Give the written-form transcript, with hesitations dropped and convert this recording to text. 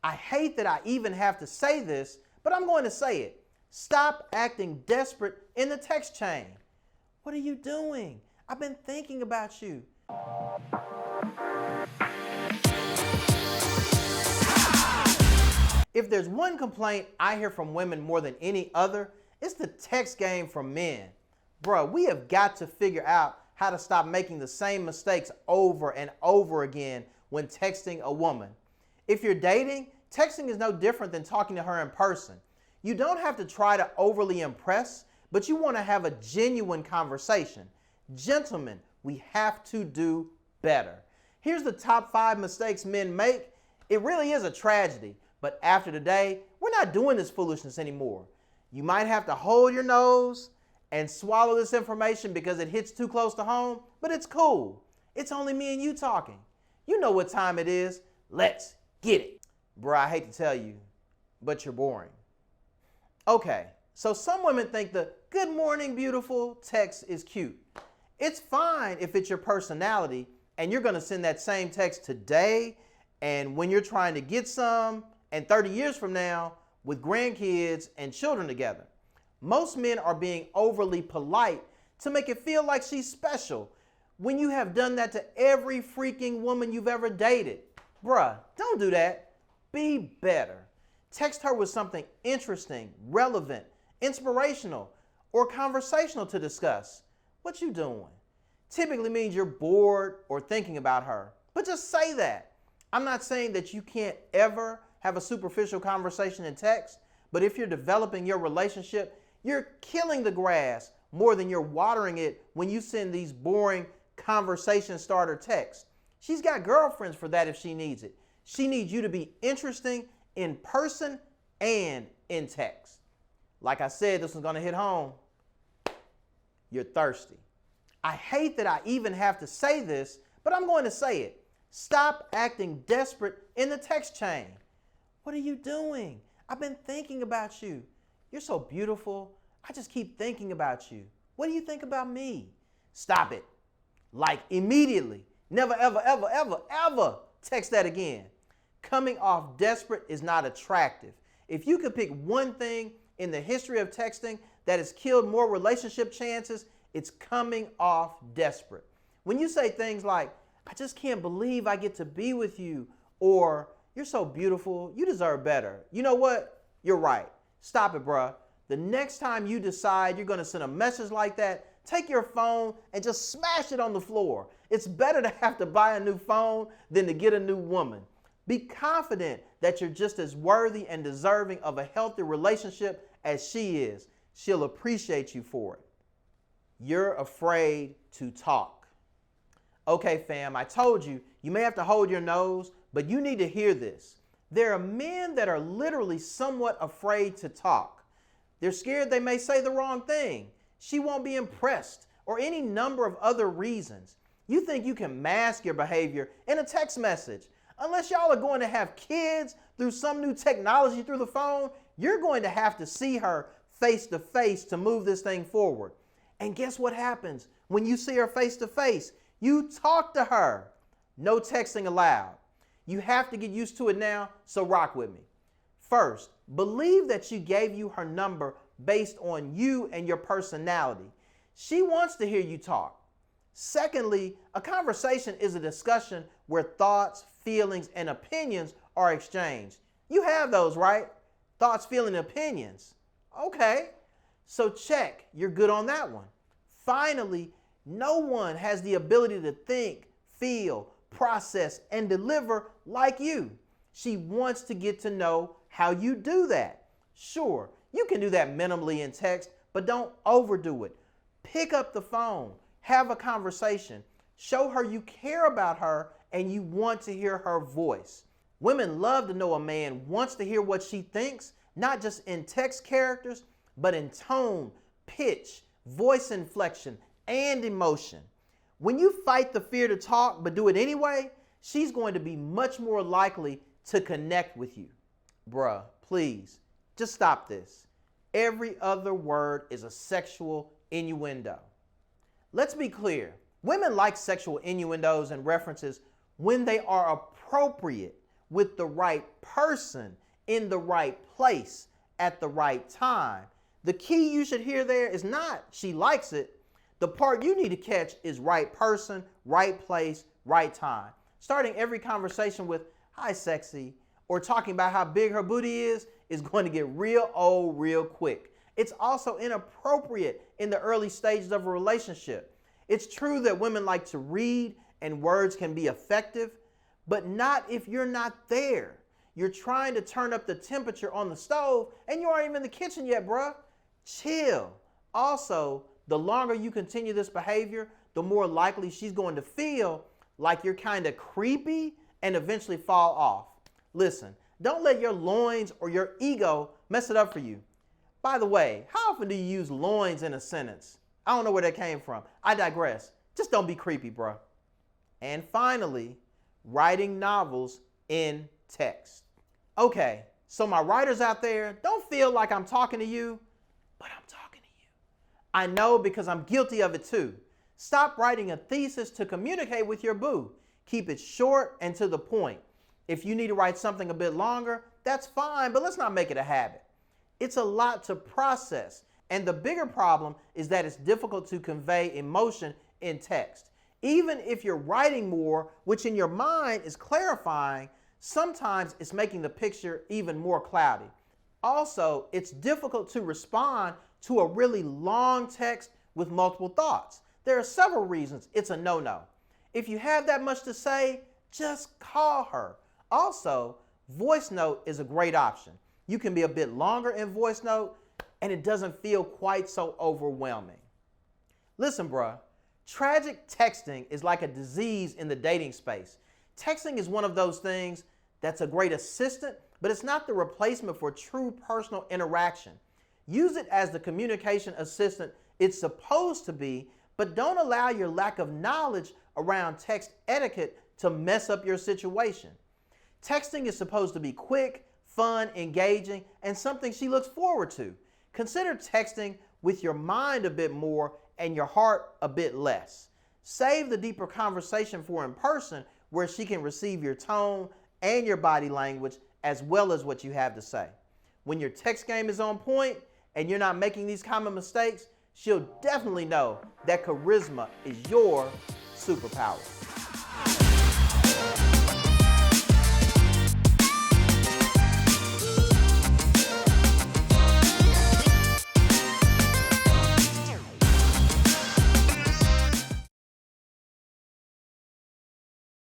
I hate that I even have to say this, but I'm going to say it. Stop acting desperate in the text chain. What are you doing? I've been thinking about you. If there's one complaint I hear from women more than any other, it's the text game from men. Bruh, we have got to figure out how to stop making the same mistakes over and over again when texting a woman. If you're dating, texting is no different than talking to her in person. You don't have to try to overly impress, but you want to have a genuine conversation. Gentlemen, we have to do better. Here's the top 5 mistakes men make. It really is a tragedy, but after today, we're not doing this foolishness anymore. You might have to hold your nose and swallow this information because it hits too close to home, but it's cool. It's only me and you talking. You know what time it is. Let's get it. Bruh, I hate to tell you, but you're boring. Okay, so some women think the "good morning, beautiful" text is cute. It's fine if it's your personality and you're gonna send that same text today and when you're trying to get some and 30 years from now with grandkids and children together. Most men are being overly polite to make it feel like she's special when you have done that to every freaking woman you've ever dated. Bruh, don't do that. Be better. Text her with something interesting, relevant, inspirational, or conversational to discuss. What you doing? Typically means you're bored or thinking about her, but just say that. I'm not saying that you can't ever have a superficial conversation in text, but if you're developing your relationship, you're killing the grass more than you're watering it when you send these boring conversation starter texts. She's got girlfriends for that if she needs it. She needs you to be interesting in person and in text. Like I said, this one's gonna hit home. You're thirsty. I hate that I even have to say this, but I'm going to say it. Stop acting desperate in the text chain. What are you doing? I've been thinking about you. You're so beautiful. I just keep thinking about you. What do you think about me? Stop it. Like immediately. Never, ever, ever, ever, ever text that again. Coming off desperate is not attractive. If you could pick one thing in the history of texting that has killed more relationship chances, it's coming off desperate. When you say things like, "I just can't believe I get to be with you," or "you're so beautiful, you deserve better," you know what? You're right. Stop it, bruh. The next time you decide you're gonna send a message like that, take your phone and just smash it on the floor. It's better to have to buy a new phone than to get a new woman. Be confident that you're just as worthy and deserving of a healthy relationship as she is. She'll appreciate you for it. You're afraid to talk. Okay, fam, I told you, you may have to hold your nose, but you need to hear this. There are men that are literally somewhat afraid to talk. They're scared they may say the wrong thing. She won't be impressed, or any number of other reasons. You think you can mask your behavior in a text message. Unless y'all are going to have kids through some new technology through the phone, you're going to have to see her face to face to move this thing forward. And guess what happens when you see her face to face? You talk to her. No texting allowed. You have to get used to it now, so rock with me. First, believe that she gave you her number based on you and your personality. She wants to hear you talk. Secondly, a conversation is a discussion where thoughts, feelings, and opinions are exchanged. You have those, right? Thoughts, feelings, opinions. Okay, so check, you're good on that one. Finally, no one has the ability to think, feel, process, and deliver like you. She wants to get to know how you do that. Sure, you can do that minimally in text, but don't overdo it. Pick up the phone, have a conversation, show her you care about her and you want to hear her voice. Women love to know a man wants to hear what she thinks, not just in text characters, but in tone, pitch, voice inflection, and emotion. When you fight the fear to talk but do it anyway, she's going to be much more likely to connect with you. Bruh, please, just stop this. Every other word is a sexual innuendo. Let's be clear. Women like sexual innuendos and references when they are appropriate, with the right person in the right place at the right time. The key you should hear there is not she likes it. The part you need to catch is right person, right place, right time. Starting every conversation with, "Hi, sexy," or talking about how big her booty is going to get real old real quick. It's also inappropriate in the early stages of a relationship. It's true that women like to read and words can be effective, but not if you're not there. You're trying to turn up the temperature on the stove and you aren't even in the kitchen yet, bruh. Chill. Also, the longer you continue this behavior, the more likely she's going to feel like you're kind of creepy and eventually fall off. Listen, don't let your loins or your ego mess it up for you. By the way, how often do you use loins in a sentence? I don't know where that came from. I digress. Just don't be creepy, bro. And finally, writing novels in text. Okay, so my writers out there, don't feel like I'm talking to you, but I'm talking to you. I know because I'm guilty of it too. Stop writing a thesis to communicate with your boo. Keep it short and to the point. If you need to write something a bit longer, that's fine, but let's not make it a habit. It's a lot to process, and the bigger problem is that it's difficult to convey emotion in text. Even if you're writing more, which in your mind is clarifying, sometimes it's making the picture even more cloudy. Also, it's difficult to respond to a really long text with multiple thoughts. There are several reasons it's a no-no. If you have that much to say, just call her. Also, voice note is a great option. You can be a bit longer in voice note and it doesn't feel quite so overwhelming. Listen, bruh, tragic texting is like a disease in the dating space. Texting is one of those things that's a great assistant, but it's not the replacement for true personal interaction. Use it as the communication assistant it's supposed to be, but don't allow your lack of knowledge around text etiquette to mess up your situation. Texting is supposed to be quick, fun, engaging, and something she looks forward to. Consider texting with your mind a bit more and your heart a bit less. Save the deeper conversation for in person where she can receive your tone and your body language as well as what you have to say. When your text game is on point and you're not making these common mistakes, she'll definitely know that charisma is your superpower.